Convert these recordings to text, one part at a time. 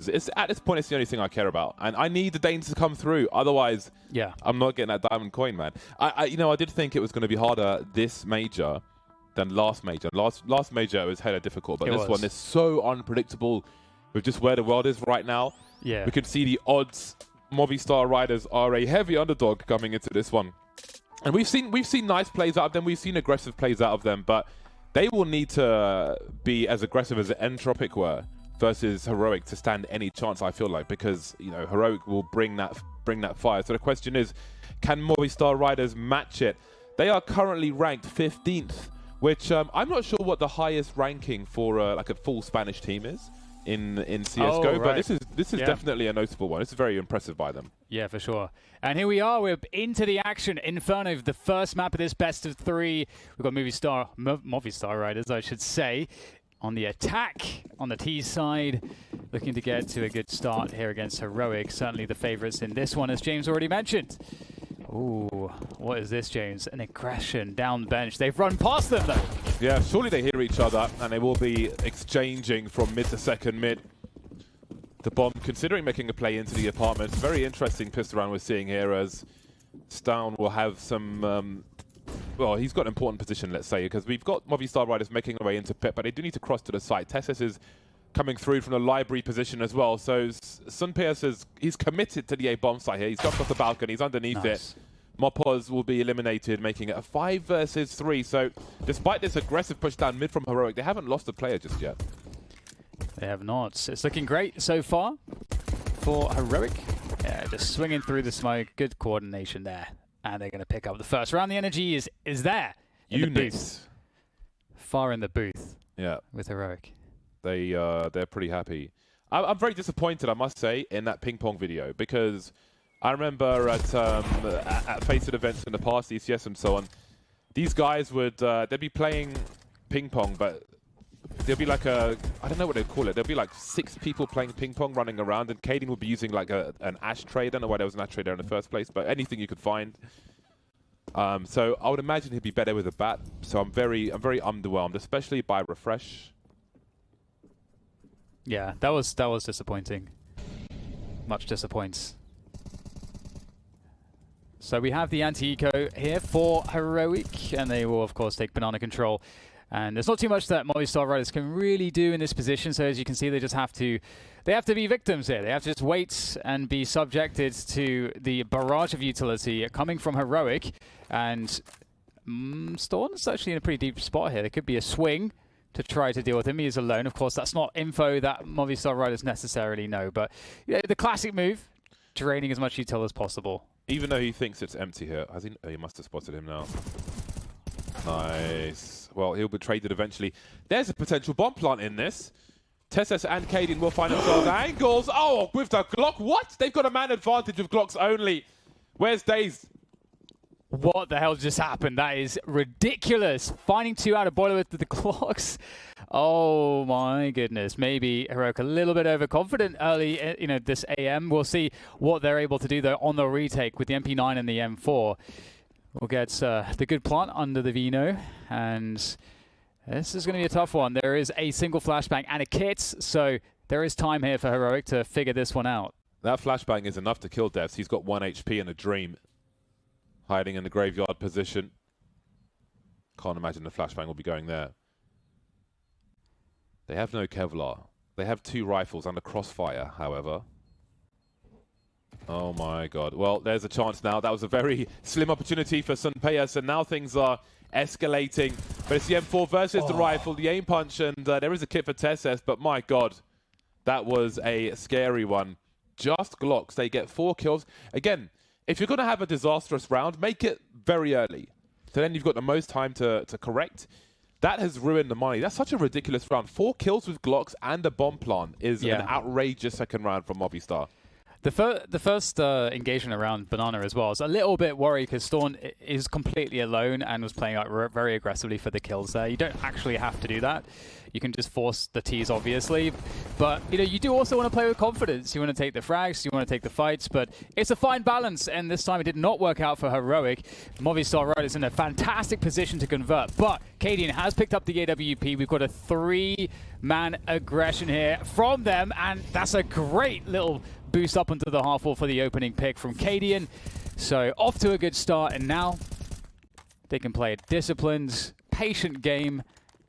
It's at this point, it's the only thing I care about, and I need the Danes to come through. Otherwise, yeah, I'm not getting that diamond coin, man. I did think it was going to be harder this major than last major. Last major it was hella difficult, but this one is so unpredictable with just where the world is right now. Yeah, we can see the odds. Movistar Riders are a heavy underdog coming into this one, and we've seen nice plays out of them. We've seen aggressive plays out of them, but they will need to be as aggressive as Entropic were versus Heroic to stand any chance, I feel like, because Heroic will bring that fire. So the question is, can Movistar Riders match it? They are currently ranked 15th, which I'm not sure what the highest ranking for like a full Spanish team is in CS:GO, but this is definitely a notable one. This is very impressive by them. Yeah, for sure. And here we are. We're into the action. Inferno, the first map of this best of 3. We've got Movistar Riders, I should say, on the attack on the T side, looking to get to a good start here against Heroic. Certainly the favorites in this one, as James already mentioned. Ooh, what is this, James? An aggression down the bench. They've run past them, though. Yeah, surely they hear each other, and they will be exchanging from mid to second mid. The bomb, considering making a play into the apartment. Very interesting pistol round we're seeing here, as Stown will have some... well, he's got an important position, let's say, because we've got Movistar Riders making their way into pit, but they do need to cross to the site. Tessus is coming through from the library position as well. So Sunpeus he's committed to the A bomb site here. He's jumped off the balcony. He's underneath it. Mopoz will be eliminated, making it a 5 versus 3. So despite this aggressive push down mid from Heroic, they haven't lost a player just yet. They have not. It's looking great so far for Heroic. Yeah, just swinging through the smoke. Good coordination there. And they're going to pick up the first round. The energy is there in the booth. Far in the booth. Yeah. With Heroic. They're pretty happy. I'm very disappointed, I must say, in that ping pong video, because I remember at Faceit events in the past, ECS and so on, these guys would they'd be playing ping pong, but there'd be like I don't know what they'd call it. There'd be like 6 people playing ping pong running around, and Caden would be using like an ashtray. I don't know why there was an ashtray there in the first place, but anything you could find. So I would imagine he'd be better with a bat. So I'm very underwhelmed, especially by Refresh. Yeah, that was disappointing. Much disappoints. So we have the anti-eco here for Heroic, and they will of course take banana control. And there's not too much that Movistar Riders can really do in this position. So as you can see, they have to be victims here. They have to just wait and be subjected to the barrage of utility coming from Heroic. And Storm's actually in a pretty deep spot here. There could be a swing to try to deal with him. He is alone. Of course, that's not info that Movistar Riders necessarily know. But the classic move, draining as much util as possible. Even though he thinks it's empty here. Has he? Oh, he must have spotted him now. Nice. Well, he'll be traded eventually. There's a potential bomb plant in this. Tessus and Caden will find themselves angles. Oh, with the Glock. What? They've got a man advantage with Glocks only. Where's Daze? What the hell just happened? That is ridiculous. Finding 2 out of boiler with the Glocks. Oh my goodness. Maybe Heroic a little bit overconfident early, this AM. We'll see what they're able to do though on the retake with the MP9 and the M4. We'll get the good plant under the Vino, and this is going to be a tough one. There is a single flashbang and a kit, so there is time here for Heroic to figure this one out. That flashbang is enough to kill Devs. He's got 1 HP and a dream. Hiding in the graveyard position. Can't imagine the flashbang will be going there. They have no Kevlar. They have 2 rifles and a crossfire, however. Oh my god. Well, there's a chance now. That was a very slim opportunity for Sunpeus, and now things are escalating. But it's the M4 versus the rifle, the aim punch, and there is a kit for Tessus, but my god, that was a scary one. Just Glocks. They get 4 kills. Again, if you're going to have a disastrous round, make it very early. So then you've got the most time to correct. That has ruined the money. That's such a ridiculous round. 4 kills with Glocks and a bomb plant is an outrageous second round from Movistar. The first engagement around Banana as well. I was a little bit worried because Storm is completely alone and was playing very aggressively for the kills there. You don't actually have to do that. You can just force the T's, obviously. But, you know, you do also want to play with confidence. You want to take the frags, you want to take the fights, but it's a fine balance, and this time it did not work out for Heroic. Movistar Riders in a fantastic position to convert, but Cadian has picked up the AWP. We've got a 3-man aggression here from them, and that's a great little boost up into the half wall for the opening pick from Cadian. So off to a good start, and now they can play a disciplined, patient game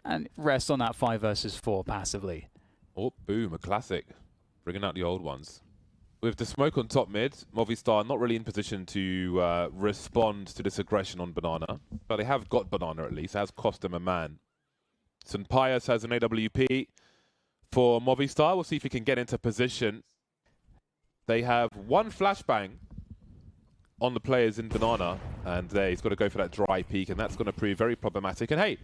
and rest on that 5 versus 4 passively. Oh, boom, a classic. Bringing out the old ones. With the smoke on top mid, Movistar not really in position to respond to this aggression on Banana, but they have got Banana at least. It has cost them a man. St. Pius has an AWP for Movistar. We'll see if he can get into position. They have one flashbang on the players in Banana, and he's got to go for that dry peek, and that's going to prove very problematic. And hey,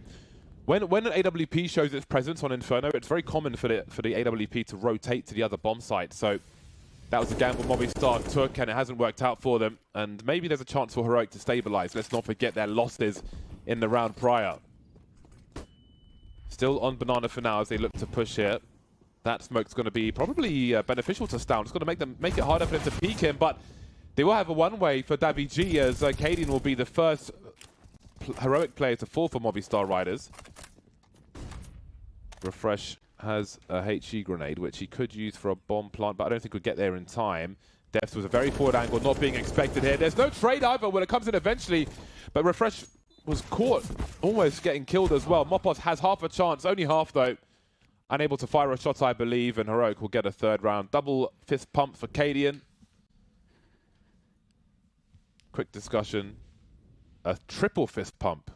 when an AWP shows its presence on Inferno, it's very common for the AWP to rotate to the other bomb site. So that was a gamble Movistar took, and it hasn't worked out for them. And maybe there's a chance for Heroic to stabilize. Let's not forget their losses in the round prior. Still on Banana for now as they look to push here. That smoke's going to be probably beneficial to Stown. It's going to make it harder for them to peek him, but they will have a one-way for Davi G, as Cadian will be the first Heroic player to fall for Movistar Riders. Refresh has a HE grenade, which he could use for a bomb plant, but I don't think we'll get there in time. Depth was a very forward angle, not being expected here. There's no trade either when it comes in eventually, but Refresh was caught almost getting killed as well. Mopos has half a chance, only half though. Unable to fire a shot, I believe, and Heroic will get a third round. Double fist pump for Cadian. Quick discussion. A triple fist pump.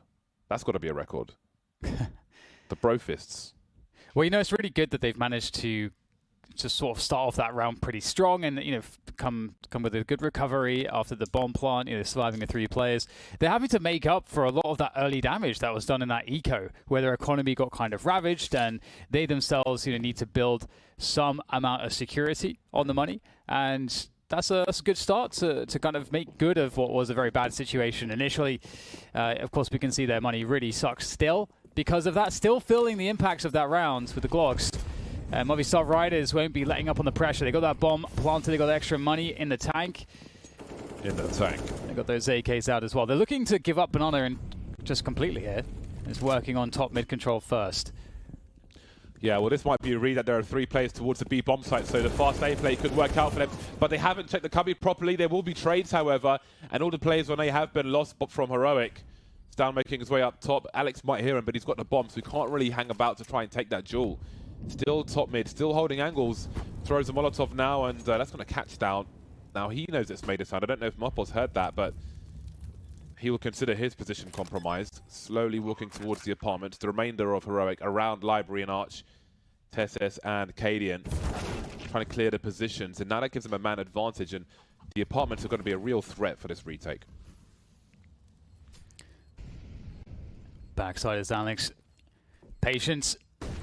That's got to be a record. The bro fists. Well, you know, it's really good that they've managed to just sort of start off that round pretty strong and, you know, come with a good recovery after the bomb plant, you know, surviving the 3 players. They're having to make up for a lot of that early damage that was done in that eco, where their economy got kind of ravaged, and they themselves, you know, need to build some amount of security on the money. And that's a good start to kind of make good of what was a very bad situation initially. Of course, we can see their money really sucks still because of that, still feeling the impacts of that round with the Glocks. Movistar Riders won't be letting up on the pressure. They got that bomb planted, they got extra money in the tank. They got those AKs out as well. They're looking to give up Banana and just completely here. It's working on top mid control first. Yeah, well, this might be a read that there are 3 players towards the B bomb site, so the fast A play could work out for them. But they haven't checked the cubby properly. There will be trades, however, and all the players on A have been lost from Heroic. Stown making his way up top. Alex might hear him, but he's got the bomb, so he can't really hang about to try and take that jewel. Still top mid, still holding angles. Throws a Molotov now, and that's going to catch Down. Now, he knows it's made a sound. I don't know if Mopos heard that, but he will consider his position compromised. Slowly walking towards the apartment. The remainder of Heroic around Library and Arch. Tesses and Cadian trying to clear the positions. And now that gives them a man advantage, and the apartments are going to be a real threat for this retake. Backside is Alex. Patience.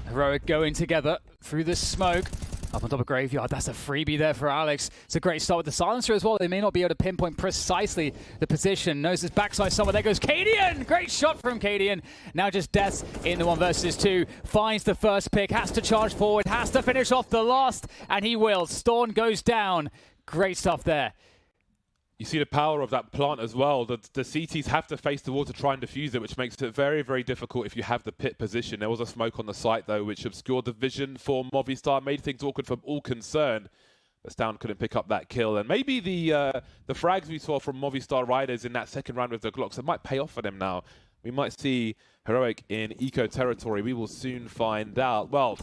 Heroic going together through the smoke. Up on top of Graveyard. That's a freebie there for Alex. It's a great start with the silencer as well. They may not be able to pinpoint precisely the position. Knows his backside somewhere. There goes Cadian. Great shot from Cadian. Now just Death in the 1 versus 2. Finds the first pick. Has to charge forward. Has to finish off the last. And he will. Storm goes down. Great stuff there. You see the power of that plant as well. The CTs have to face the wall to try and defuse it, which makes it very, very difficult if you have the pit position. There was a smoke on the site, though, which obscured the vision for Movistar, made things awkward for all concerned. But Stown couldn't pick up that kill. And maybe the frags we saw from Movistar Riders in that second round with the Glocks, it might pay off for them now. We might see Heroic in eco territory. We will soon find out. Well,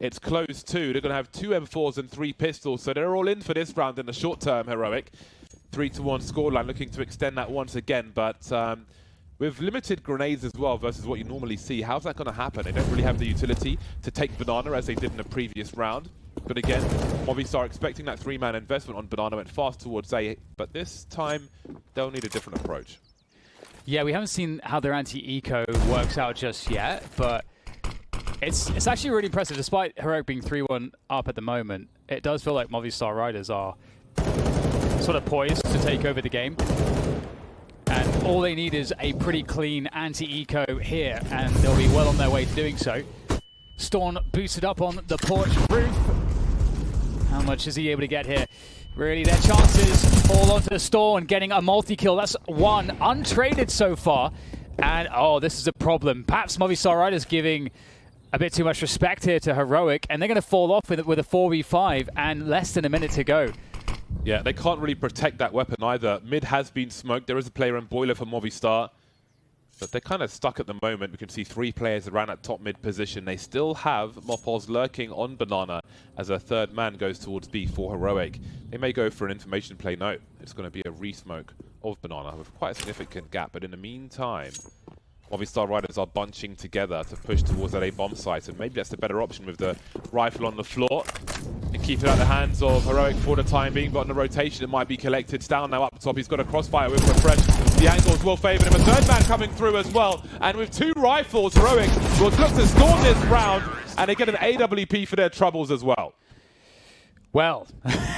it's close too. They're going to have 2 M4s and 3 pistols, so they're all in for this round in the short term, Heroic. 3-1 scoreline, looking to extend that once again, but with limited grenades as well versus what you normally see, how's that going to happen? They don't really have the utility to take Banana as they did in the previous round. But again, Movistar expecting that 3-man investment on Banana, went fast towards A, but this time they'll need a different approach. Yeah, we haven't seen how their anti-eco works out just yet, but it's actually really impressive. Despite Heroic being 3-1 up at the moment, it does feel like Movistar Riders are sort of poised to take over the game. And all they need is a pretty clean anti-eco here, and they'll be well on their way to doing so. Storm boosted up on the porch roof. How much is he able to get here? Really, their chances fall onto the Storm getting a multi-kill. That's one untraded so far. And, oh, this is a problem. Perhaps Movistar Riders giving a bit too much respect here to Heroic, and they're going to fall off with a 4v5 and less than a minute to go. Yeah, they can't really protect that weapon either. Mid has been smoked. There is a player in Boiler for Movistar. But they're kind of stuck at the moment. We can see 3 players around that top mid position. They still have Mopos lurking on Banana as a third man goes towards B for Heroic. They may go for an information play. No, it's going to be a re-smoke of Banana with quite a significant gap. But in the meantime, Movistar Riders are bunching together to push towards that A-bomb site. And maybe that's the better option with the rifle on the floor. And keep it out of the hands of Heroic for the time being. But on the rotation, it might be collected. Down now up top. He's got a crossfire with Refresh. The angles will favour him. A third man coming through as well. And with 2 rifles, Heroic will look to storm this round. And they get an AWP for their troubles as well. Well,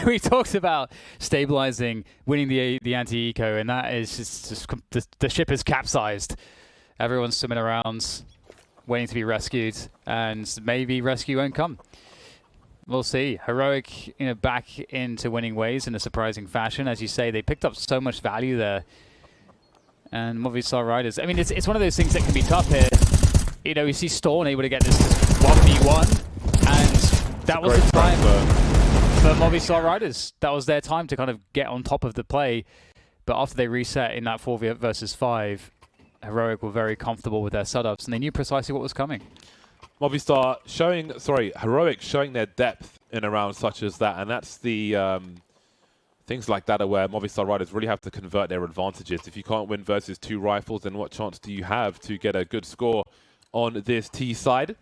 we talked about stabilizing, winning the anti-eco, and that is just the ship is capsized. Everyone's swimming around, waiting to be rescued, and maybe rescue won't come. We'll see. Heroic, back into winning ways in a surprising fashion. As you say, they picked up so much value there. And Movistar Riders, I mean, it's one of those things that can be tough here. We see Storm able to get this 1v1, and that was the time for Movistar Riders. That was their time to kind of get on top of the play. But after they reset in that 4v versus 5, Heroic were very comfortable with their setups, and they knew precisely what was coming. Heroic showing their depth in a round such as that, and that's the things like that are where Movistar Riders really have to convert their advantages. If you can't win versus 2 rifles, then what chance do you have to get a good score on this T side?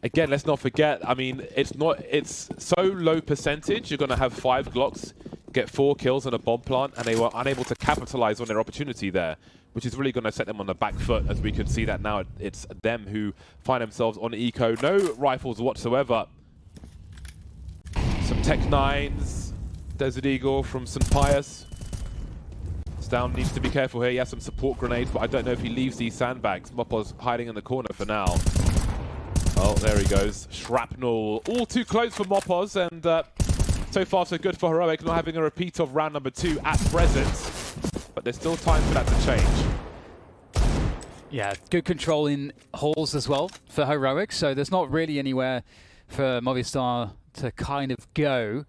Again, let's not forget, I mean, it's so low percentage. You're going to have 5 Glocks, get 4 kills on a bomb plant, and they were unable to capitalize on their opportunity there, which is really going to set them on the back foot, as we can see that now. It's them who find themselves on eco. No rifles whatsoever. Some Tech 9s. Desert Eagle from St. Pius. Down needs to be careful here. He has some support grenades, but I don't know if he leaves these sandbags. Mopos hiding in the corner for now. Oh, there he goes. Shrapnel. All too close for Mopos, and so far so good for Heroic, not having a repeat of round number 2 at present. But there's still time for that to change. Yeah, good control in holes as well for Heroic, so there's not really anywhere for Movistar to kind of go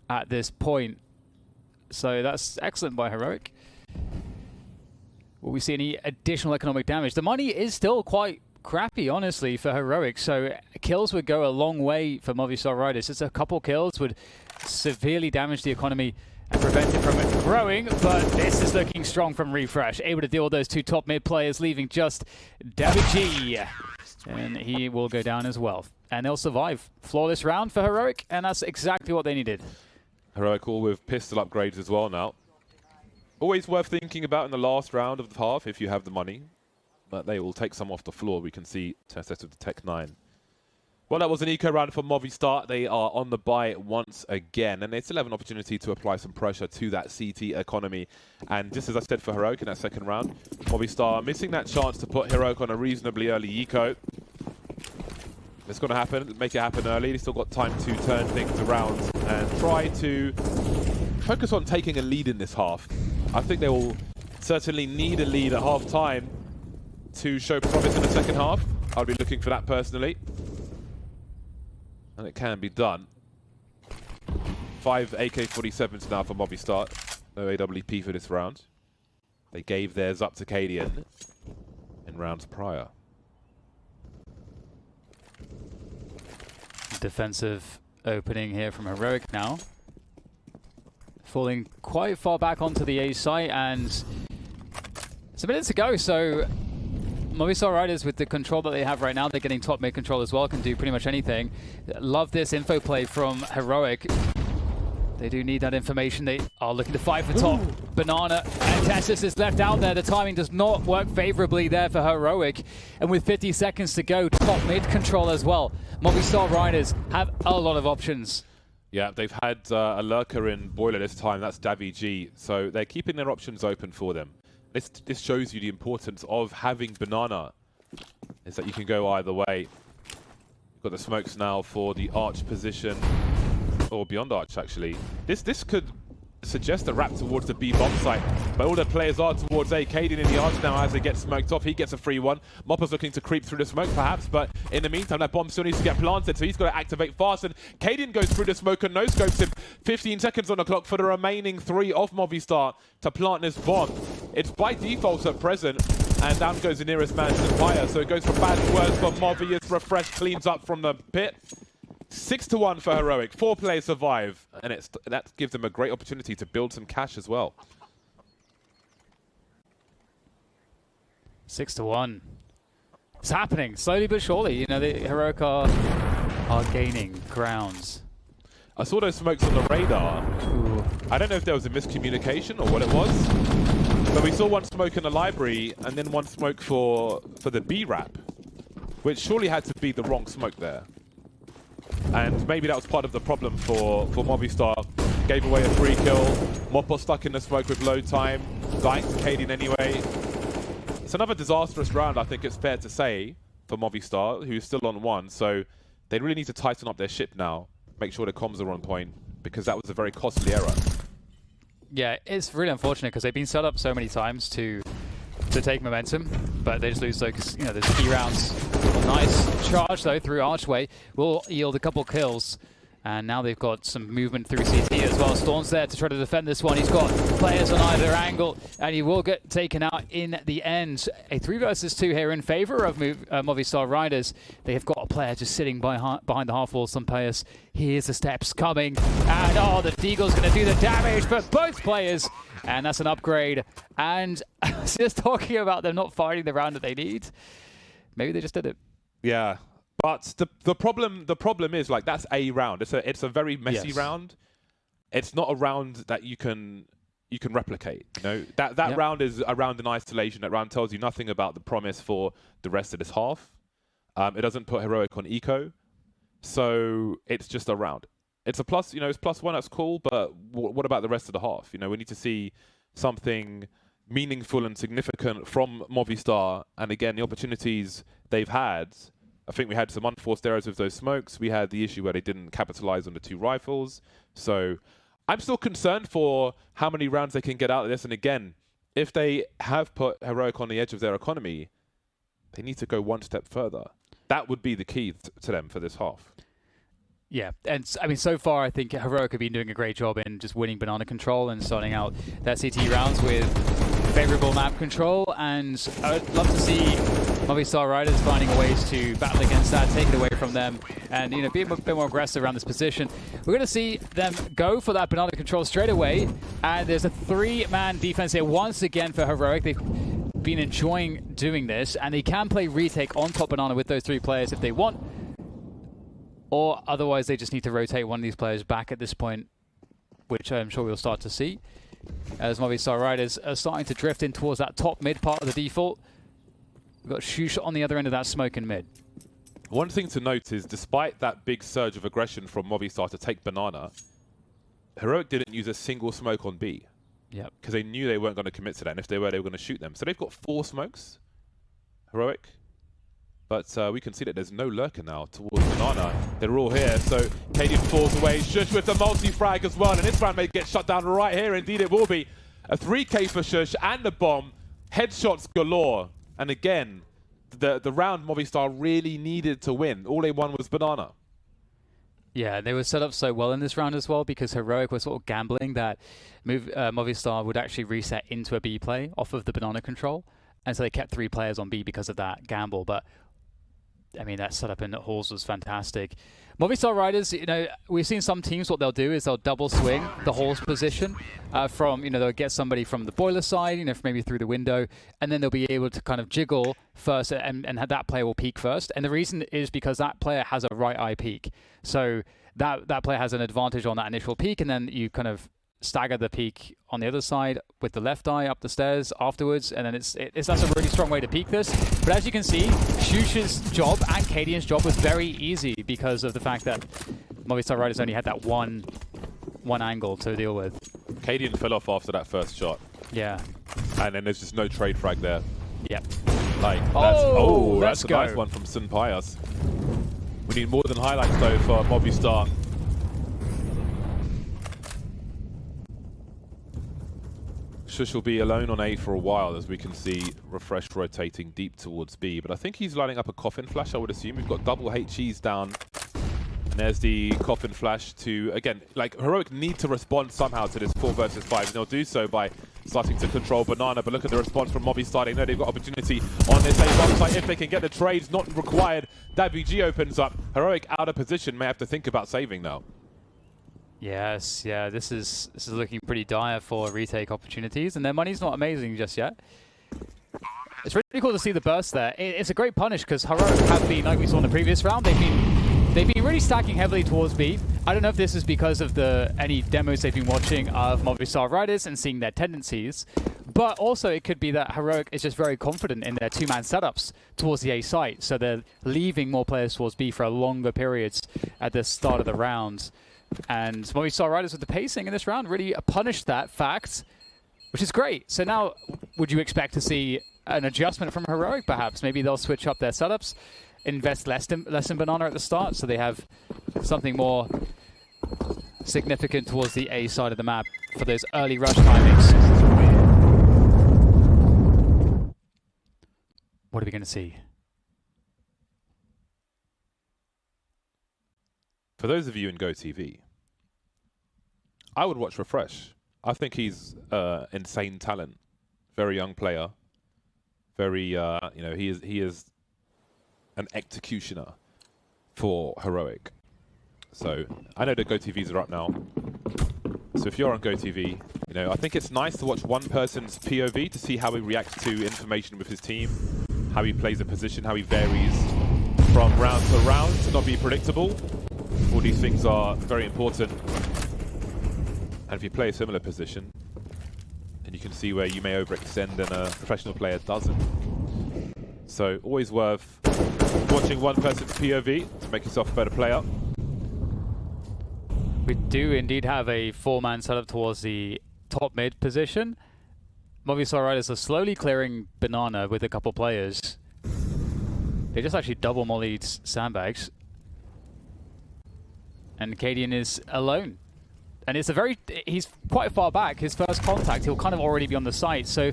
at this point. So that's excellent by Heroic. Will we see any additional economic damage? The money is still quite crappy, honestly, for Heroic, so kills would go a long way for Movistar Riders. Just a couple kills would severely damage the economy and prevent it from it growing, but this is looking strong from Refresh. Able to deal with those 2 top mid players, leaving just David G. And he will go down as well. And they'll survive. Flawless round for Heroic, and that's exactly what they needed. Heroic all with pistol upgrades as well now. Always worth thinking about in the last round of the half if you have the money. But they will take some off the floor. We can see test with the Tech 9. Well, that was an eco round for Movistar. They are on the buy once again, and they still have an opportunity to apply some pressure to that CT economy. And just as I said for Heroic in that second round, Movistar missing that chance to put Heroic on a reasonably early eco. It's going to happen. Make it happen early. They've still got time to turn things around and try to focus on taking a lead in this half. I think they will certainly need a lead at half-time to show promise in the second half. I'll be looking for that personally. And it can be done. 5 AK-47s now for Movistar. No AWP for this round. They gave theirs up to Cadian in rounds prior. Defensive opening here from Heroic now. Falling quite far back onto the A site, and it's a minute to go, so Movistar Riders, with the control that they have right now, they're getting top mid control as well, can do pretty much anything. Love this info play from Heroic. They do need that information. They are looking to fight for top. Banana and Tessus is left out there. The timing does not work favorably there for Heroic. And with 50 seconds to go, top mid control as well. Movistar Riders have a lot of options. Yeah, they've had a lurker in Boiler this time. That's Davi G. So they're keeping their options open for them. This shows you the importance of having Banana, is that you can go either way. Got the smokes now for the arch position, or beyond arch actually. This could suggest a wrap towards the B bomb site, but all the players are towards A. Kaden in the arch now as they get smoked off. He gets a free one. Mopper's looking to creep through the smoke perhaps, but in the meantime that bomb still needs to get planted, so he's got to activate fast, and Kaden goes through the smoke and no-scopes him. 15 seconds on the clock for the remaining 3 of Movistar to plant this bomb. It's by default at present, and down goes the nearest man to the fire, so it goes from bad to worse for Movi. It's refreshed, cleans up from the pit. 6-1 for Heroic. 4 players survive, and that gives them a great opportunity to build some cash as well. 6-1. It's happening slowly but surely. You know, the Heroic are gaining grounds. I saw those smokes on the radar. Ooh. I don't know if there was a miscommunication or what it was, but we saw one smoke in the library and then one smoke for the B wrap, which surely had to be the wrong smoke there. And maybe that was part of the problem for Movistar. Gave away a free kill. Moppo stuck in the smoke with low time. Dying to Kaden anyway. It's another disastrous round, I think it's fair to say, for Movistar, who's still on 1. So they really need to tighten up their ship now. Make sure the comms are on point, because that was a very costly error. Yeah, it's really unfortunate because they've been set up so many times to take momentum, but they just lose those, you know, those key rounds. A nice charge though through Archway will yield a couple kills, and now they've got some movement through CT as well. Storm's there to try to defend this one. He's got players on either angle, and he will get taken out in the end. A 3 versus 2 here in favor of Movistar Riders. They have got a player just sitting behind the half wall. Some players. Here's the steps coming, and oh, the Deagle's going to do the damage for both players. And that's an upgrade. And I was just talking about them not fighting the round that they need. Maybe they just did it. Yeah, but the problem is, like, that's a round. It's a very messy round. It's not a round that you can replicate. You know, that round is a round in isolation. That round tells you nothing about the promise for the rest of this half. It doesn't put Heroic on eco, so it's just a round. It's a plus, you know, it's +1, that's cool, but what about the rest of the half? You know, we need to see something meaningful and significant from Movistar. And again, the opportunities they've had, I think we had some unforced errors with those smokes. We had the issue where they didn't capitalize on the 2 rifles. So I'm still concerned for how many rounds they can get out of this. And again, if they have put Heroic on the edge of their economy, they need to go one step further. That would be the key to them for this half. Yeah, and I mean, so far I think Heroic have been doing a great job in just winning banana control and starting out their CT rounds with favorable map control, and I'd love to see Movistar Riders finding ways to battle against that, take it away from them, and, you know, be a bit more aggressive around this position. We're going to see them go for that banana control straight away, and there's a 3-man defense here once again for Heroic. They've been enjoying doing this, and they can play retake on top banana with those 3 players if they want. Or otherwise, they just need to rotate one of these players back at this point, which I'm sure we'll start to see. As Movistar Riders are starting to drift in towards that top mid part of the default. We've got Shush on the other end of that smoke in mid. One thing to note is, despite that big surge of aggression from Movistar to take banana, Heroic didn't use a single smoke on B. Yep. Because they knew they weren't going to commit to that, and if they were going to shoot them. So they've got 4 smokes, Heroic. But we can see that there's no lurker now towards banana. They're all here, so Kaden falls away. Shush with the multi-frag as well, and this round may get shut down right here. Indeed, it will be. A 3K for Shush and the bomb. Headshots galore. And again, the round Movistar really needed to win. All they won was banana. Yeah, they were set up so well in this round as well, because Heroic was sort of gambling that Movistar would actually reset into a B play off of the banana control. And so they kept 3 players on B because of that gamble. But I mean, that setup in Halls was fantastic. Movistar Riders, you know, we've seen some teams, what they'll do is they'll double swing the Halls position from, you know, they'll get somebody from the boiler side, you know, maybe through the window, and then they'll be able to kind of jiggle first, and that player will peek first. And the reason is because that player has a right eye peek. So that player has an advantage on that initial peek, and then you kind of stagger the peek on the other side with the left eye up the stairs afterwards, and then that's a really strong way to peek this. But as you can see, Shush's job and Kaden's job was very easy because of the fact that Movistar Riders only had that one angle to deal with. Kaden fell off after that first shot. Yeah. And then there's just no trade frag there. Yep. Like, that's a nice one from Sun Pius. We need more than highlights though for Movistar. Shush will be alone on A for a while, as we can see Refresh rotating deep towards B. But I think he's lining up a coffin flash, I would assume. We've got double HEs down. And there's the coffin flash to, again, like, Heroic need to respond somehow to this 4 versus 5. And they'll do so by starting to control Banana. But look at the response from Movistar. They know they've got opportunity on this A-bomb site. If they can get the trades not required, that VG opens up. Heroic out of position, may have to think about saving now. Yes, yeah, this is looking pretty dire for retake opportunities, and their money's not amazing just yet. It's really cool to see the burst there. It's a great punish because Heroic have been, like we saw in the previous round, they've been really stacking heavily towards B. I don't know if this is because of any demos they've been watching of Movistar Riders and seeing their tendencies, but also it could be that Heroic is just very confident in their two-man setups towards the A site, so they're leaving more players towards B for longer periods at the start of the round. And Movistar Riders with the pacing in this round really punished that fact, which is great. So now, would you expect to see an adjustment from Heroic, perhaps? Maybe they'll switch up their setups, invest less in Banana at the start, so they have something more significant towards the A side of the map for those early rush timings. What are we going to see? For those of you in GoTV, I would watch Refresh. I think he's insane talent, very young player, very you know, he is an executioner for Heroic. So I know the GoTVs are up now. So if you're on GoTV, you know, I think it's nice to watch one person's POV to see how he reacts to information with his team, how he plays a position, how he varies from round to round to not be predictable. All these things are very important. And if you play a similar position, then you can see where you may overextend and a professional player doesn't. So always worth watching one person's POV to make yourself a better player. We do indeed have a 4-man setup towards the top mid position. Movistar Riders are slowly clearing Banana with a couple players. They just actually double mollied sandbags. And Cadian is alone. And it's he's quite far back. His first contact, he'll kind of already be on the site, so...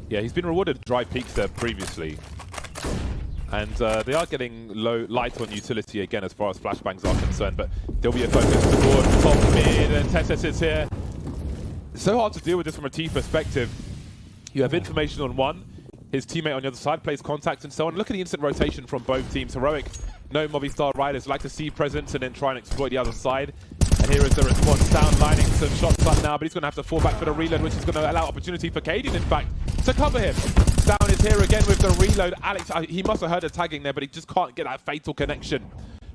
Yeah, he's been rewarded dry peaks there previously. And they are getting light on utility again as far as flashbangs are concerned, but there'll be a focus toward top mid, and Tessus is here. It's so hard to deal with this from a team perspective. You have information on one, his teammate on the other side plays contact and so on. Look at the instant rotation from both teams. Heroic, no Movistar Riders like to see presence and then try and exploit the other side. And here is the response, down lining some shots up now, but he's going to have to fall back for the reload, which is going to allow opportunity for Cadian, in fact, to cover him. Down is here again with the reload. Alex, he must have heard the tagging there, but he just can't get that fatal connection.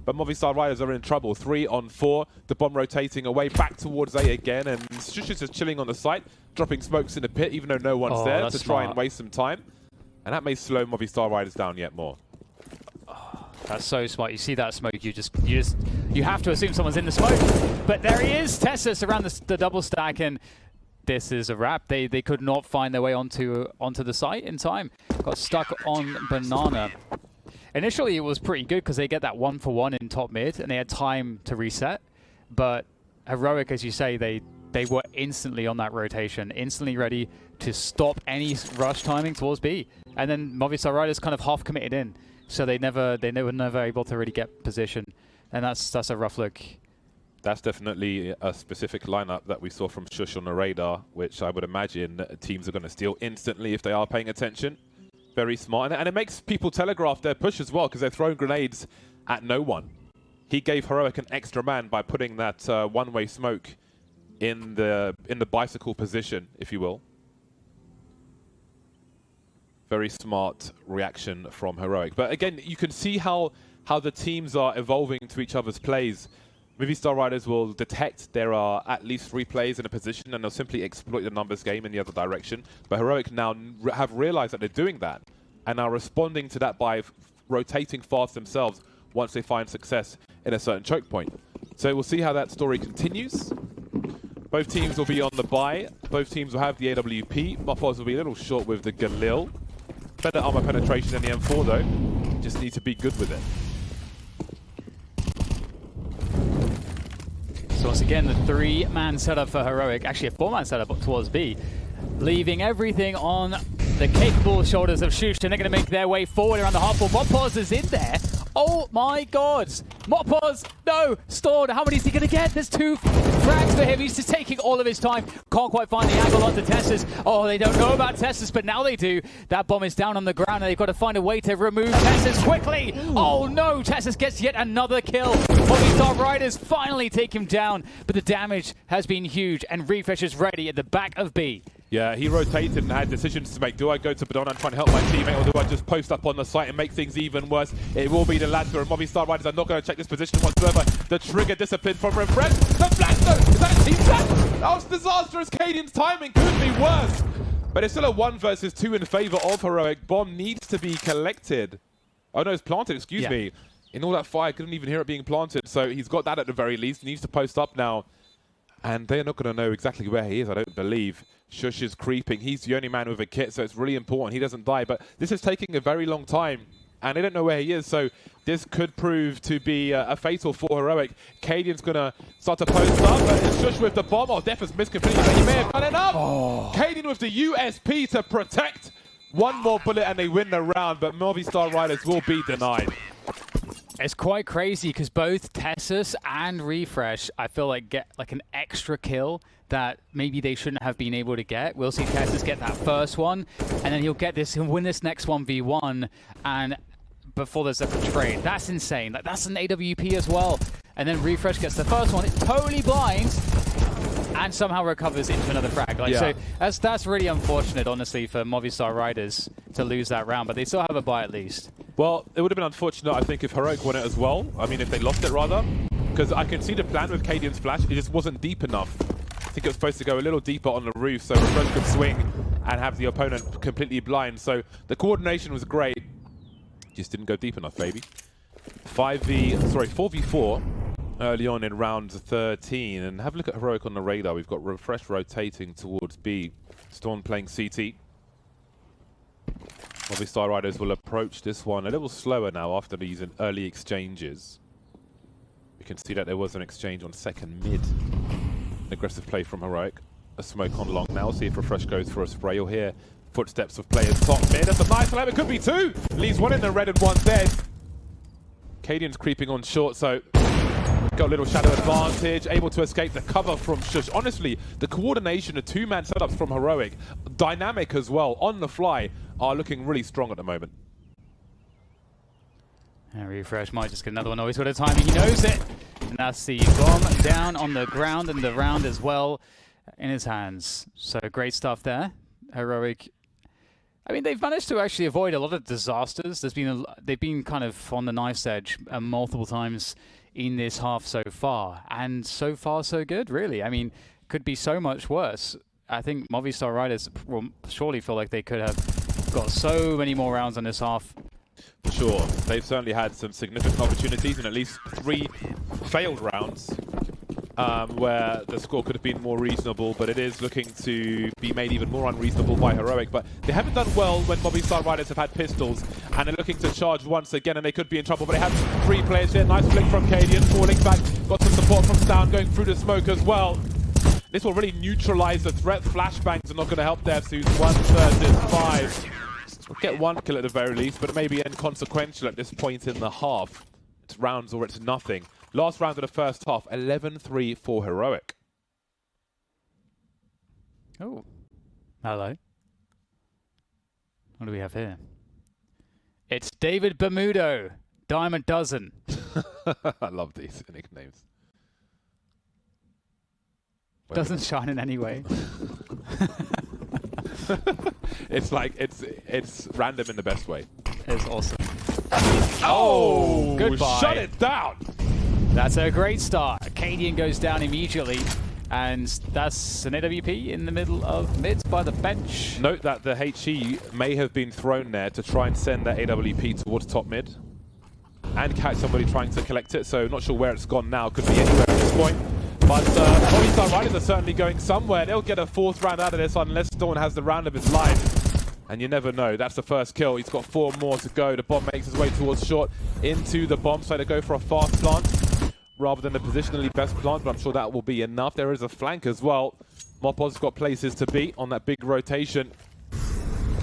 But Movistar Riders are in trouble. 3 on 4. The bomb rotating away back towards A again, and Shush is just chilling on the site, dropping smokes in the pit, even though no one's there to try and waste some time. And that may slow Movistar Riders down yet more. Oh, that's so smart. You see that smoke, you have to assume someone's in the smoke. But there he is, Tessus around the double stack, and this is a wrap. They could not find their way onto the site in time. Got stuck on Banana. Initially, it was pretty good because they get that 1-for-1 in top mid, and they had time to reset. But Heroic, as you say, they were instantly on that rotation, instantly ready to stop any rush timing towards B. And then Movistar Riders kind of half committed in, so they were never able to really get position. And that's a rough look. That's definitely a specific lineup that we saw from Shush on the radar, which I would imagine teams are going to steal instantly if they are paying attention. Very smart. And it makes people telegraph their push as well, because they're throwing grenades at no one. He gave Heroic an extra man by putting that one-way smoke in the bicycle position, if you will. Very smart reaction from Heroic. But again, you can see how the teams are evolving to each other's plays. Movistar Riders will detect there are at least 3 players in a position, and they'll simply exploit the numbers game in the other direction. But Heroic now have realized that they're doing that and are responding to that by rotating fast themselves once they find success in a certain choke point. So we'll see how that story continues. Both teams will be on the buy. Both teams will have the AWP. Muffos will be a little short with the Galil. Better armor penetration than the M4 though. Just need to be good with it. So once again, the 3-man setup for Heroic, actually a 4-man setup towards B, leaving everything on the capable shoulders of Shush, and they're going to make their way forward around the half wall. Mopos is in there. Oh my god! Mopos, no! Stored, how many is he going to get? There's 2 frags for him. He's just taking all of his time. Can't quite find the angle onto Tessus. Oh, they don't know about Tessus, but now they do. That bomb is down on the ground, and they've got to find a way to remove Tessus quickly. Oh no! Tessus gets yet another kill. Movistar Riders finally take him down, but the damage has been huge, and Refresh is ready at the back of B. Yeah, he rotated and had decisions to make. Do I go to Badona and try and help my teammate, or do I just post up on the site and make things even worse? It will be the Lancer, and Movistar Riders are not going to check this position whatsoever. The trigger discipline from Refresh. The flash though! Is that a team trap? That was disastrous. Cadian's timing could be worse. But it's still a 1 versus 2 in favor of Heroic. Bomb needs to be collected. Oh no, it's planted, excuse me. In all that fire, I couldn't even hear it being planted. So he's got that at the very least. Needs to post up now. And they're not going to know exactly where he is, I don't believe. Shush is creeping. He's the only man with a kit, so it's really important he doesn't die. But this is taking a very long time, and they don't know where he is. So this could prove to be a fatal for Heroic. Cadian's going to start to post up, but it's Shush with the bomb. Oh, Def has missed completely, but he may have done enough. Oh. Cadian with the USP to protect. One more bullet, and they win the round, but Movistar Riders will be denied. It's quite crazy because both Tessus and Refresh, I feel like, get like an extra kill that maybe they shouldn't have been able to get. We'll see Tessus get that first one, and then he'll win this next 1v1, and before there's a trade. That's insane. Like, that's an AWP as well. And then Refresh gets the first one. It's totally blind, and somehow recovers into another frag. Like, so that's really unfortunate, honestly, for Movistar Riders to lose that round, but they still have a bye at least. Well, it would have been unfortunate, I think, if Heroic won it as well. I mean, if they lost it, rather. Because I can see the plan with Cadian's flash. It just wasn't deep enough. I think it was supposed to go a little deeper on the roof, so Refresh could swing and have the opponent completely blind. So the coordination was great. Just didn't go deep enough, baby. 4v4 early on in round 13. And have a look at Heroic on the radar. We've got Refresh rotating towards B. Storm playing CT. Movistar Riders will approach this one a little slower now after these early exchanges. We can see that there was an exchange on second mid. An aggressive play from Heroic. A smoke on long now. See if Refresh goes for a spray. You'll hear footsteps of players top mid. That's a nice one. It could be 2. Leaves 1 in the red and 1 dead. Cadian's creeping on short, so got a little shadow advantage, able to escape the cover from Shush. Honestly, the coordination of 2-man setups from Heroic, dynamic as well, on the fly, are looking really strong at the moment. And Refresh might just get another one. Always got a timing, he knows it. And that's the bomb down on the ground, and the round as well in his hands. So great stuff there. Heroic, I mean, they've managed to actually avoid a lot of disasters. They've been kind of on the knife's edge multiple times in this half so far, and so far so good, really. I mean, could be so much worse. I think Movistar Riders will surely feel like they could have got so many more rounds on this half. For sure. They've certainly had some significant opportunities in at least 3 failed rounds where the score could have been more reasonable, but it is looking to be made even more unreasonable by Heroic. But they haven't done well when Movistar Riders have had pistols, and they're looking to charge once again, and they could be in trouble. But they have 3 players here. Nice flick from Cadian, falling back. Got some support from Sound going through the smoke as well. This will really neutralize the threat. Flashbangs are not going to help their suits. 1 versus 5. Get 1 kill at the very least, but it may be inconsequential at this point in the half. It's rounds or it's nothing. Last round of the first half, 11-3 for Heroic. Oh, hello. What do we have here? It's David Bermudo, dime a dozen. I love these nicknames. Doesn't shine in any way. It's like, it's random in the best way. It's awesome. Oh, goodbye. Shut it down. That's a great start. Cadian goes down immediately, and that's an AWP in the middle of mids by the bench. Note that the HE may have been thrown there to try and send that AWP towards top mid and catch somebody trying to collect it, so not sure where it's gone now. Could be anywhere at this point. But Movistar Riders are certainly going somewhere. They'll get a 4th round out of this unless Storm has the round of his life. And you never know. That's the first kill. He's got 4 more to go. The bomb makes his way towards short into the bomb site to go for a fast plant rather than the positionally best plant, but I'm sure that will be enough. There is a flank as well. Mopoz's got places to be on that big rotation.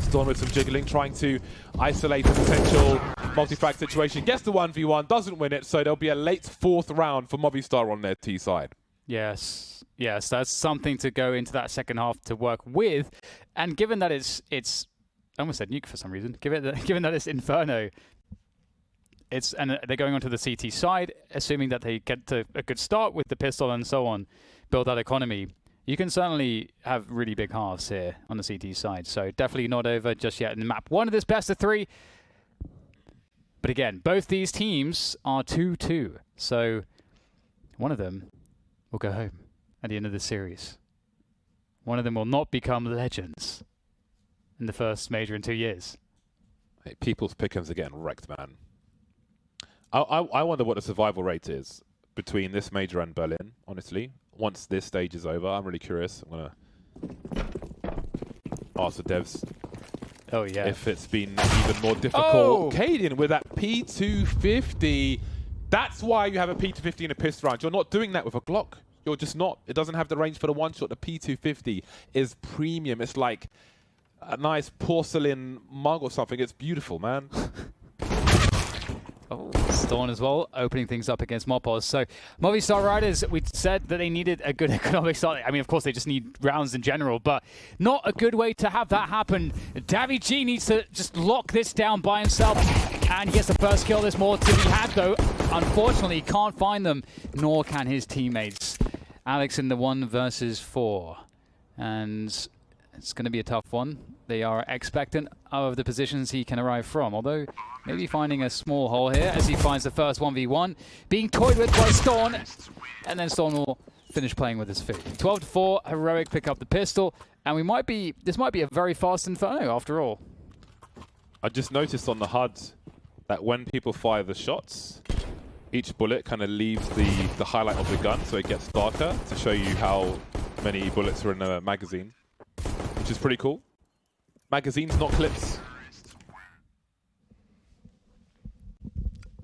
Storm with some jiggling, trying to isolate a potential multi-frag situation. Gets the 1v1, doesn't win it, so there'll be a late 4th round for Movistar on their T side. Yes, that's something to go into that second half to work with. And given that it's I almost said nuke for some reason. Given that it's Inferno, and they're going onto the CT side, assuming that they get to a good start with the pistol and so on, build that economy. You can certainly have really big halves here on the CT side. So definitely not over just yet in map 1 of this best of 3. But again, both these teams are 2-2. So one of them will go home at the end of the series. One of them will not become legends in the first major in 2 years. Hey, People's Pick'ems are getting wrecked, man. I wonder what the survival rate is between this major and Berlin, honestly. Once this stage is over, I'm really curious. I'm going to ask the devs if it's been even more difficult. Kaden with that P250. That's why you have a P250 in a pistol round. You're not doing that with a Glock. You're just not. It doesn't have the range for the one shot. The P250 is premium. It's like a nice porcelain mug or something. It's beautiful, man. Oh, Storm as well, opening things up against Mopoz. So, Movistar Riders, we said that they needed a good economic start. I mean, of course, they just need rounds in general, but not a good way to have that happen. Davy G needs to just lock this down by himself, and he gets the first kill. There's more to be had, though. Unfortunately, he can't find them, nor can his teammates. Alex in the 1 versus 4, and it's going to be a tough one. They are expectant of the positions he can arrive from, although maybe finding a small hole here as he finds the first 1v1. Being toyed with by Storm, and then Storm will finish playing with his feet. 12-4, Heroic pick up the pistol, and this might be a very fast Inferno after all. I just noticed on the HUD that when people fire the shots, each bullet kind of leaves the highlight of the gun, so it gets darker to show you how many bullets are in a magazine, which is pretty cool. Magazines, not clips.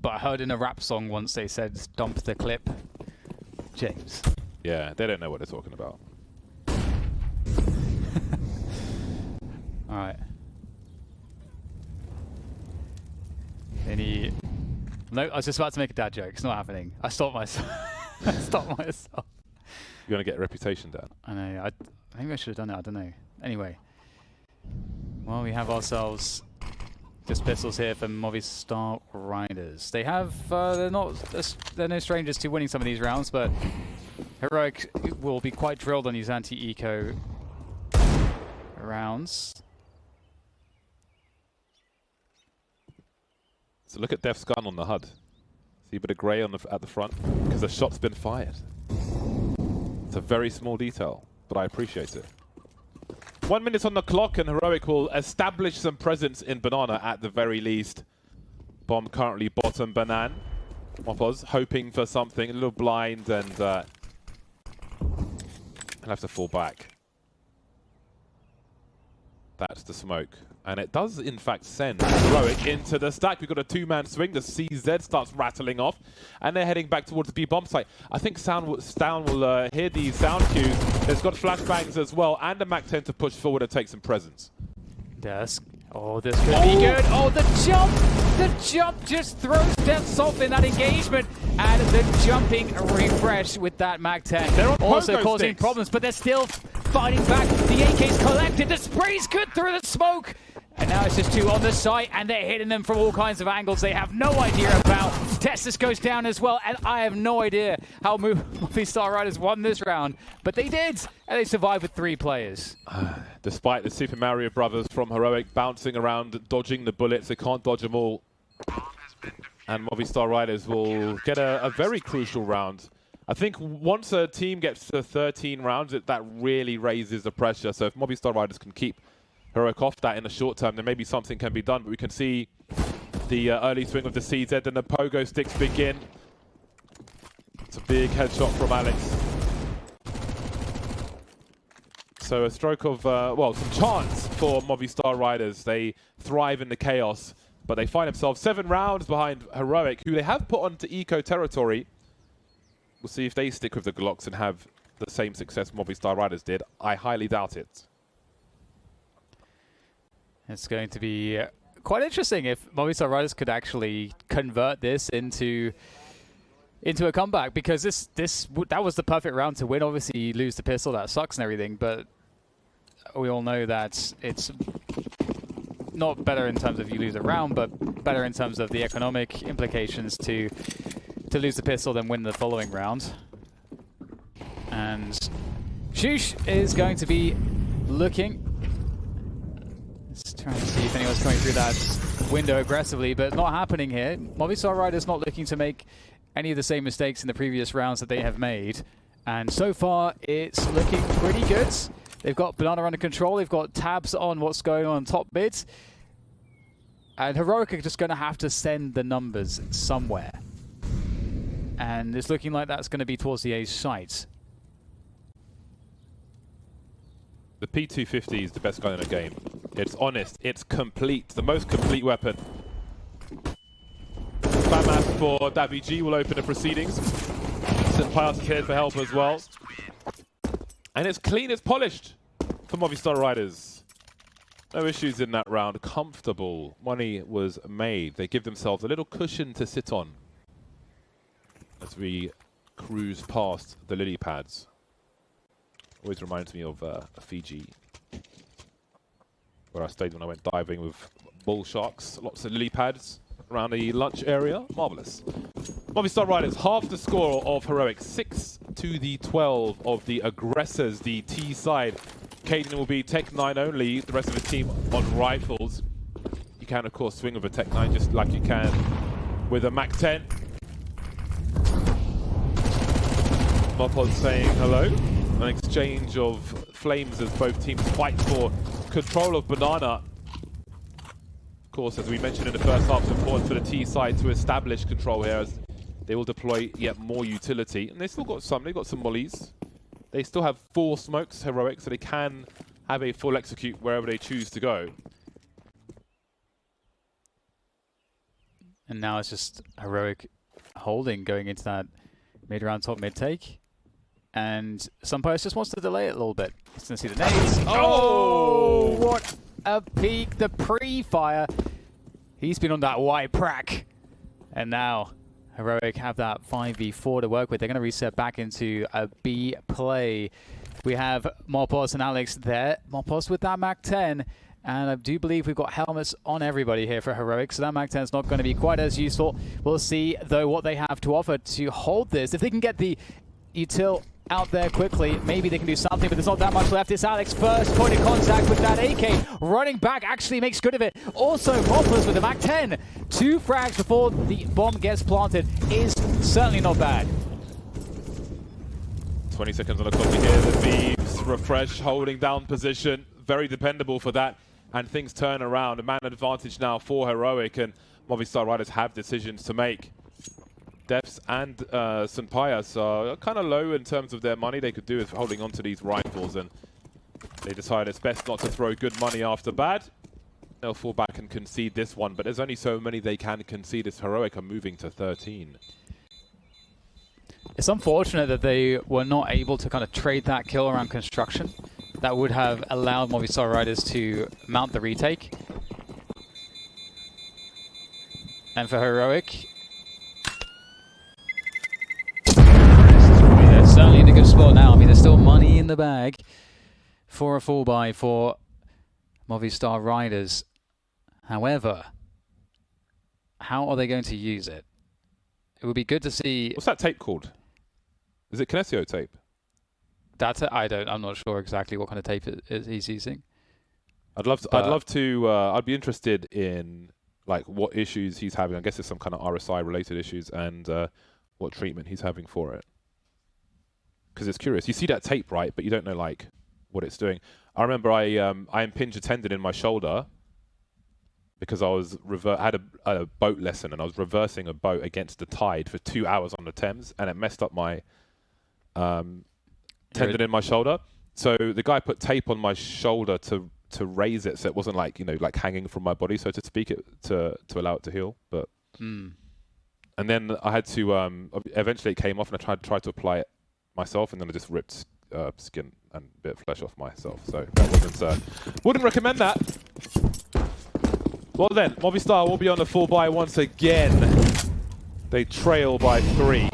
But I heard in a rap song once they said, dump the clip. James. Yeah, they don't know what they're talking about. All right. No, I was just about to make a dad joke. It's not happening. I stopped myself. I stopped myself. You're going to get a reputation, Dad. I know. Maybe I should have done it. I don't know. Anyway. Well, we have ourselves just pistols here for Movistar Riders. They have, they're no strangers to winning some of these rounds, but Heroic will be quite drilled on these anti-eco rounds. So look at Def's gun on the HUD. See a bit of grey on at the front because the shot's been fired. It's a very small detail, but I appreciate it. 1 minute on the clock, and Heroic will establish some presence in Banana at the very least. Bomb currently bottom Banan. Mopoz hoping for something, a little blind, and he'll have to fall back. That's the smoke. And it does, in fact, send Heroic into the stack. We've got a 2-man swing. The CZ starts rattling off. And they're heading back towards the B bomb site. I think Sound will hear the sound cues. There's got flashbangs as well. And a MAC-10 to push forward and take some presence. Desk. Oh, this could be good. Oh, the jump! The jump just throws Death's off in that engagement. And the jumping refresh with that MAC-10. They're on also causing sticks. problems, but they're still fighting back. The AK's collected. The spray's good through the smoke. And now it's just 2 on the site, and they're hitting them from all kinds of angles they have no idea about. Testis goes down as well, and I have no idea how Movistar Riders won this round, but they did, and they survived with 3 players. Despite the Super Mario Brothers from Heroic bouncing around, dodging the bullets, they can't dodge them all. And Movistar Riders will get a very crucial round. I think once a team gets to 13 rounds, that really raises the pressure. So if Movistar Riders can keep Heroic off that in the short term, then maybe something can be done. But we can see the early swing of the CZ and the pogo sticks begin. It's a big headshot from Alex. So a stroke of, well, some chance for Movistar Riders. They thrive in the chaos, but they find themselves 7 rounds behind Heroic, who they have put onto eco territory. We'll see if they stick with the Glocks and have the same success Movistar Riders did. I highly doubt it. It's going to be quite interesting if Movistar Riders could actually convert this into a comeback, because that was the perfect round to win. Obviously, you lose the pistol, that sucks and everything, but we all know that it's not better in terms of you lose a round, but better in terms of the economic implications to lose the pistol than win the following round. And Shush is going to be looking. Let's try and see if anyone's coming through that window aggressively, but it's not happening here. Movistar Riders not looking to make any of the same mistakes in the previous rounds that they have made. And so far, it's looking pretty good. They've got Banana under control. They've got tabs on what's going on top mid. And Heroic are just going to have to send the numbers somewhere. And it's looking like that's going to be towards the A's site. The P250 is the best gun in the game. It's honest. It's complete. The most complete weapon. Spam ask for DaVG will open the proceedings. St. Pius is here for help as well. And it's clean, it's polished for Movistar Riders. No issues in that round. Comfortable. Money was made. They give themselves a little cushion to sit on as we cruise past the lily pads. Always reminds me of Fiji, where I stayed when I went diving with bull sharks. Lots of lily pads around the lunch area. Marvelous. Movistar Riders, half the score of Heroic, 6-12 of the aggressors, the T side. Caden will be Tech 9 only, the rest of the team on rifles. You can, of course, swing with a Tech 9 just like you can with a Mac 10. Mopod saying hello. An exchange of flames as both teams fight for control of Banana. Of course, as we mentioned in the first half, it's important for the T side to establish control here as they will deploy yet more utility. And they still got some, they've got some mollies. They still have 4 smokes, Heroic, so they can have a full execute wherever they choose to go. And now it's just Heroic holding going into that mid-round top mid-take. And Sunpius just wants to delay it a little bit. He's going to see the nades. Oh, what a peek. The pre-fire. He's been on that white prac. And now Heroic have that 5v4 to work with. They're going to reset back into a B play. We have Morpos and Alex there. Morpos with that Mac 10. And I do believe we've got helmets on everybody here for Heroic, so that Mac 10 is not going to be quite as useful. We'll see, though, what they have to offer to hold this. If they can get the util out there quickly, maybe they can do something, but there's not that much left. It's Alex first point of contact with that AK. Running back actually makes good of it. Also, Morpos with the Mac 10. 2 frags before the bomb gets planted is certainly not bad. 20 seconds on the clock here. The Beeves refresh, holding down position. Very dependable for that. And things turn around. A man advantage now for Heroic, and Movistar Riders have decisions to make. Depths and St. Pius are kind of low in terms of their money. They could do with holding on to these rifles, and they decide it's best not to throw good money after bad. They'll fall back and concede this one, but there's only so many they can concede as Heroic are moving to 13. It's unfortunate that they were not able to kind of trade that kill around construction. That would have allowed Movistar Riders to mount the retake. And for Heroic, they're certainly in a good spot now. I mean, there's still money in the bag for a full buy for Movistar Riders. However, how are they going to use it? It would be good to see. What's that tape called? Is it Kinesio tape? That's it. I'm not sure exactly what kind of tape he's using. I'd love to. I'd be interested in like what issues he's having. I guess it's some kind of RSI related issues, and what treatment he's having for it. Because it's curious. You see that tape, right? But you don't know like what it's doing. I remember I impinged a tendon in my shoulder because I was had a boat lesson, and I was reversing a boat against the tide for 2 hours on the Thames, and it messed up my tendon in my shoulder. So the guy put tape on my shoulder to raise it, so it wasn't like, you know, like hanging from my body, so to speak, to allow it to heal. But and then I had to eventually it came off, and I tried to apply it myself, and then I just ripped skin and a bit of flesh off myself. So that wasn't wouldn't recommend that. Well then, Movistar will be on the full buy once again. They trail by 3.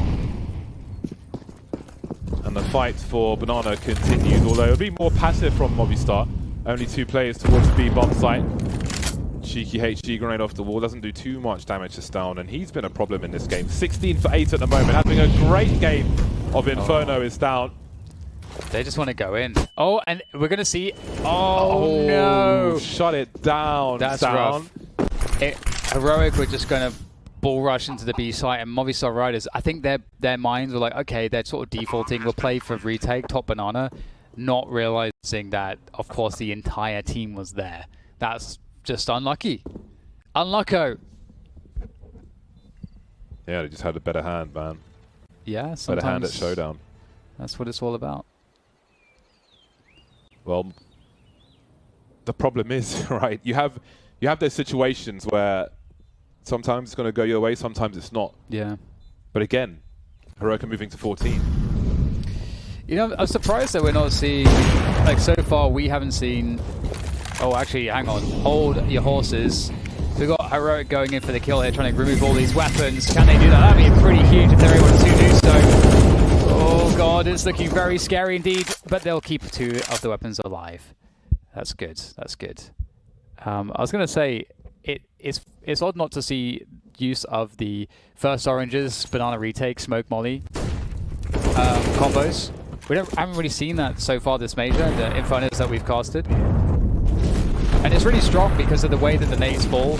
And the fight for Banana continues, although it'll be more passive from Movistar. Only 2 players towards B bomb site. Cheeky HG grenade off the wall, doesn't do too much damage to Stown, and he's been a problem in this game. 16 for 8 at the moment, having a great game of Inferno is Stown. They just want to go in. Oh, and we're going to see... Oh, no! Shut it down, That's Stown. rough. Heroic were just going to ball rush into the B site, and Movistar Riders, I think their minds were like, okay, they're sort of defaulting, we'll play for retake, top Banana, not realizing that, of course, the entire team was there. That's just unlucky. Unlucko. Yeah, they just had a better hand, man. Yeah, sometimes. Better hand at Showdown. That's what it's all about. Well, the problem is, right, you have those situations where sometimes it's going to go your way, sometimes it's not. Yeah. But again, Heroic are moving to 14. You know, I'm surprised that we're not seeing, like so far we haven't seen, oh actually, hang on, hold your horses. We've got Heroic going in for the kill here, trying to remove all these weapons. Can they do that? That'd be pretty huge if they're able to do so. Oh god, it's looking very scary indeed, but they'll keep 2 of the weapons alive. That's good, that's good. I was going to say, it's odd not to see use of the first oranges, banana retake, smoke molly combos. We haven't really seen that so far this major, the Infernos that we've casted. And it's really strong because of the way that the nades fall.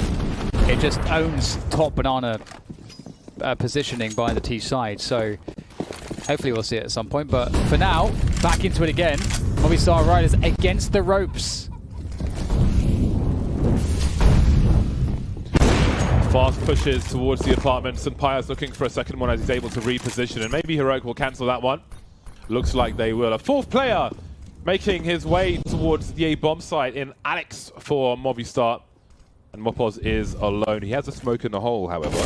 It just owns top banana positioning by the T side. So hopefully we'll see it at some point. But for now, back into it again. Movistar Riders against the ropes. Fast pushes towards the apartment. Sampaio's looking for a second one as he's able to reposition, and maybe Heroic will cancel that one. Looks like they will. A 4th player making his way towards the A bomb site in Alex for Movistar. And Mopos is alone. He has a smoke in the hole, however.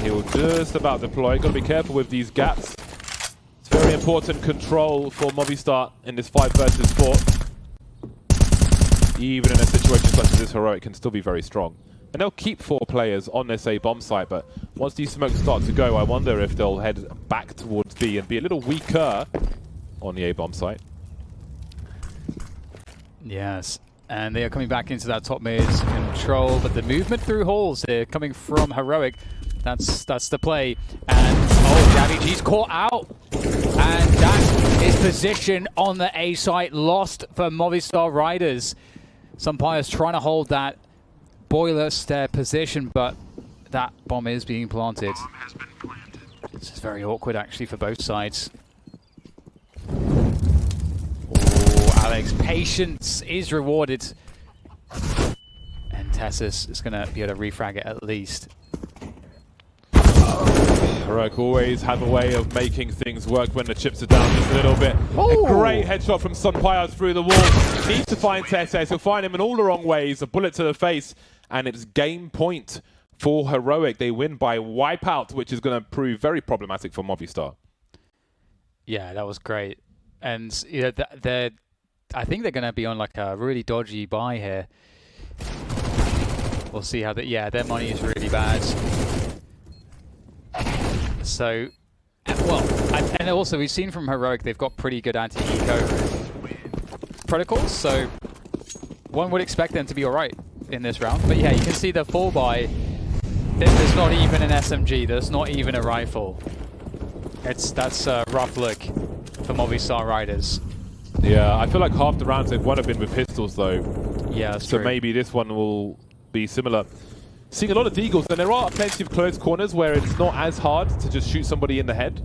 He'll just about deploy. Got to be careful with these gaps. It's very important control for Movistar in this 5 versus 4. Even in a situation such as this, Heroic can still be very strong. And they'll keep 4 players on this A bomb site, but once these smokes start to go, I wonder if they'll head back towards B and be a little weaker on the A bomb site. Yes, and they are coming back into that top mid control, but the movement through halls here coming from Heroic, that's the play. And oh, Javi G's caught out, and that is position on the A site lost for Movistar Riders. Sampaio's trying to hold that boiler stair position, but that bomb is being planted. This is very awkward actually for both sides. Oh, Alex, patience is rewarded. And Tessus is going to be able to refrag it at least. Heroic always have a way of making things work when the chips are down just a little bit. Ooh. A great headshot from Sampaio through the wall. Needs to find Tessus. He'll find him in all the wrong ways. A bullet to the face. And it's game point for Heroic. They win by wipeout, which is going to prove very problematic for Movistar. Yeah, that was great. And you know, I think they're going to be on like a really dodgy buy here. We'll see how yeah, their money is really bad. So, well, and also we've seen from Heroic they've got pretty good anti-eco protocols, so one would expect them to be alright in this round. But yeah, you can see the full buy. There's not even an SMG. There's not even a rifle. That's a rough look for Movistar Riders. Yeah, I feel like half the rounds they've won have been with pistols though. Yeah, that's so true. Maybe this one will be similar. Seeing a lot of deagles, and there are plenty of close corners where it's not as hard to just shoot somebody in the head.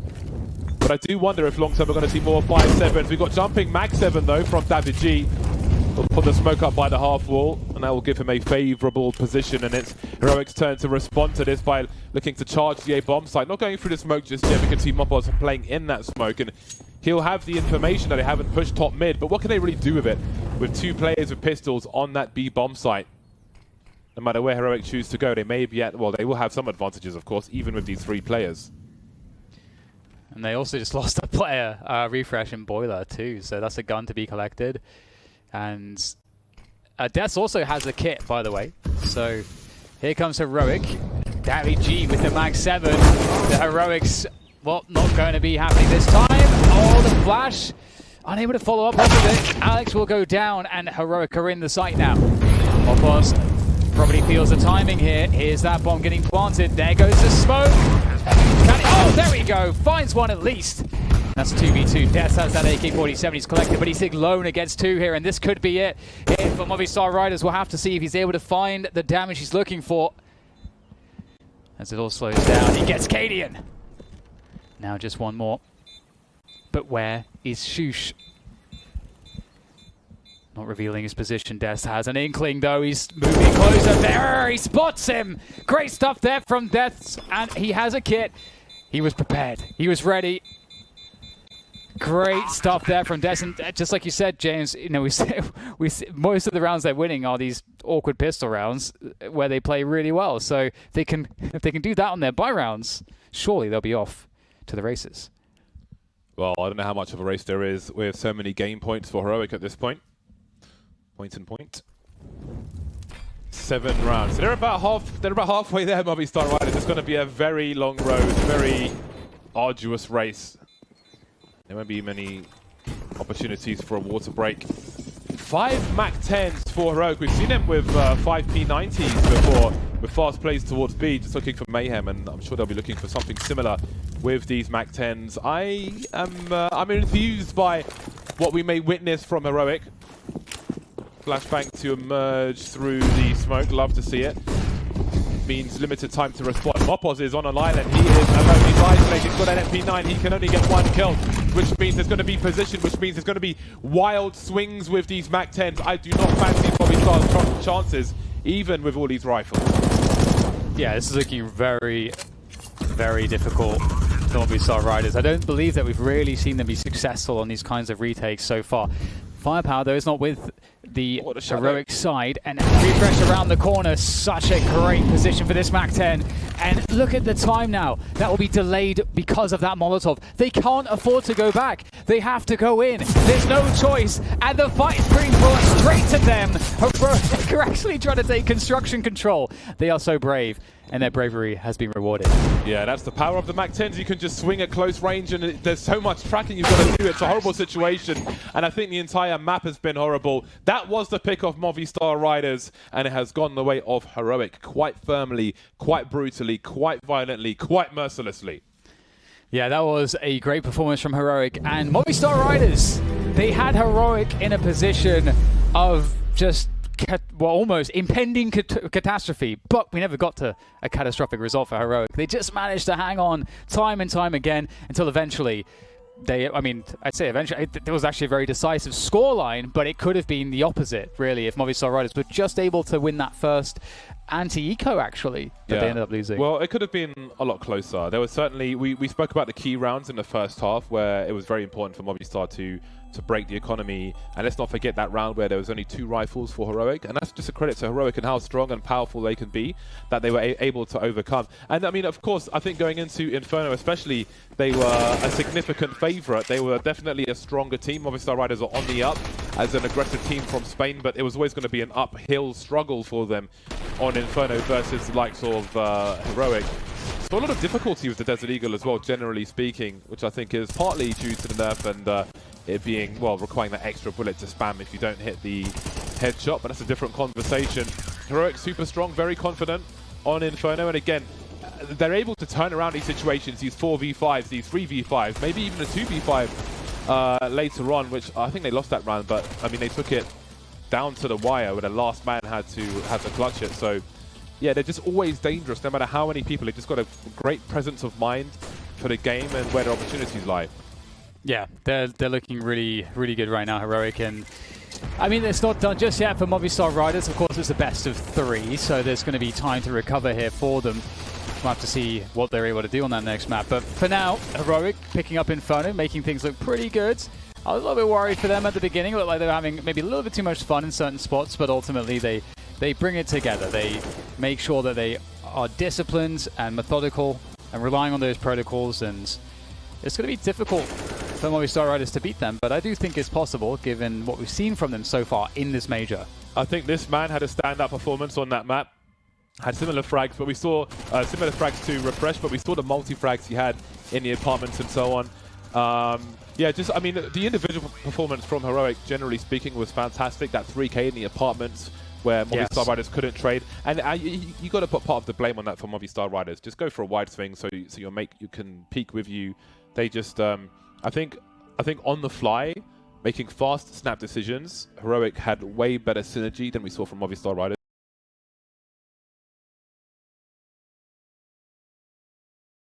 But I do wonder if long term we're going to see more 5-7s. We've got jumping Mag 7 though from David G. We'll put the smoke up by the half wall, and that will give him a favourable position. And it's Heroic's turn to respond to this by looking to charge the A bomb site. Not going through the smoke just yet. We can see Mopos playing in that smoke, and he'll have the information that they haven't pushed top mid, but what can they really do with it? With 2 players with pistols on that B bomb site. No matter where Heroic choose to go, they may be at, well, they will have some advantages, of course, even with these 3 players. And they also just lost a player, Refresh and Boiler too, so that's a gun to be collected. And Des also has a kit, by the way. So here comes Heroic. Davy G with the Mag 7. The Heroics, well, not going to be happening this time. Oh, the flash. Unable to follow up with it. Alex will go down, and Heroic are in the site now. Of course, probably feels the timing here. Here's that bomb getting planted. There goes the smoke. Oh, there we go. Finds one at least. That's 2v2. Des has that AK-47 he's collected, but he's alone against 2 here, and this could be it. Here for Movistar Riders, we'll have to see if he's able to find the damage he's looking for. As it all slows down, he gets Cadian. Now just one more. But where is Shush? Not revealing his position. Des has an inkling, though. He's moving closer. There, he spots him. Great stuff there from Des, and he has a kit. He was prepared. He was ready. Great stuff there from Des, and just like you said, James, you know, we most of the rounds they're winning are these awkward pistol rounds where they play really well. So if they can do that on their buy rounds, surely they'll be off to the races. Well, I don't know how much of a race there is with so many game points for Heroic at this point. Point and point. 7 rounds. So they're about halfway there, Movistar Riders. It's going to be a very long road, very arduous race. There won't be many opportunities for a water break. 5 Mac 10s for Heroic. We've seen them with 5 P90s before, with fast plays towards B, just looking for mayhem, and I'm sure they'll be looking for something similar with these Mac 10s. I'm enthused by what we may witness from Heroic. Flashbang to emerge through the smoke. Love to see it. Means limited time to respond. Mopos is on an island. He is alone. He's isolated. He's got an MP9. He can only get 1 kill, which means there's going to be position, which means there's going to be wild swings with these Mac 10s. I do not fancy Movistar's chances, even with all these rifles. Yeah, this is looking very, very difficult for Movistar Riders. I don't believe that we've really seen them be successful on these kinds of retakes so far. Firepower, though, is not with the Heroic side, and Refresh around the corner. Such a great position for this Mac 10. And look at the time now. That will be delayed because of that Molotov. They can't afford to go back. They have to go in. There's no choice. And the fight is being brought straight to them. Heroic are actually trying to take construction control. They are so brave, and their bravery has been rewarded. Yeah, that's the power of the Mac 10s. You can just swing at close range, and there's so much tracking you've got to do. It's a horrible situation, and I think the entire map has been horrible. That was the pick of Movistar Riders, and it has gone the way of Heroic quite firmly, quite brutally, quite violently, quite mercilessly. Yeah, that was a great performance from Heroic, and Movistar Riders, they had Heroic in a position of just well, almost impending catastrophe, but we never got to a catastrophic result for Heroic. They just managed to hang on time and time again until eventually I'd say eventually it was actually a very decisive scoreline, but it could have been the opposite, really, if Movistar Riders were just able to win that first anti-eco, actually, that they ended up losing. Well, it could have been a lot closer. There was certainly, we spoke about the key rounds in the first half where it was very important for Movistar to break the economy, and let's not forget that round where there was only 2 rifles for Heroic, and that's just a credit to Heroic and how strong and powerful they can be, that they were able to overcome. And I mean, of course, I think going into Inferno especially, they were a significant favourite. They were definitely a stronger team. Movistar Riders are on the up as an aggressive team from Spain, but it was always going to be an uphill struggle for them on Inferno versus the likes of Heroic. So a lot of difficulty with the Desert Eagle as well, generally speaking, which I think is partly due to the nerf and it being, well, requiring that extra bullet to spam if you don't hit the headshot, but that's a different conversation. Heroic super strong, very confident on Inferno, and again, they're able to turn around these situations, these 4v5s, these 3v5s, maybe even a 2v5 later on, which I think they lost that round, but I mean, they took it down to the wire where the last man had to clutch it. So yeah, they're just always dangerous no matter how many people. They've just got a great presence of mind for the game and where their opportunities lie. Yeah, they're looking really, really good right now, Heroic, and I mean, it's not done just yet for Movistar Riders. Of course, it's the best of 3, so there's going to be time to recover here for them. We'll have to see what they're able to do on that next map. But for now, Heroic picking up Inferno, making things look pretty good. I was a little bit worried for them at the beginning. It looked like they were having maybe a little bit too much fun in certain spots, but ultimately they bring it together. They make sure that they are disciplined and methodical and relying on those protocols, and it's going to be difficult for Movistar Riders to beat them, but I do think it's possible given what we've seen from them so far in this major. I think this man had a standout performance on that map. Had similar frags, but we saw similar frags to Refresh, but we saw the multi-frags he had in the apartments and so on. Yeah, I mean, the individual performance from Heroic, generally speaking, was fantastic. That 3K in the apartments where Movistar Riders couldn't trade. And you got to put part of the blame on that for Movistar Riders. Just go for a wide swing so your mate can peek with you. They just, I think on the fly, making fast snap decisions, Heroic had way better synergy than we saw from Movistar Riders.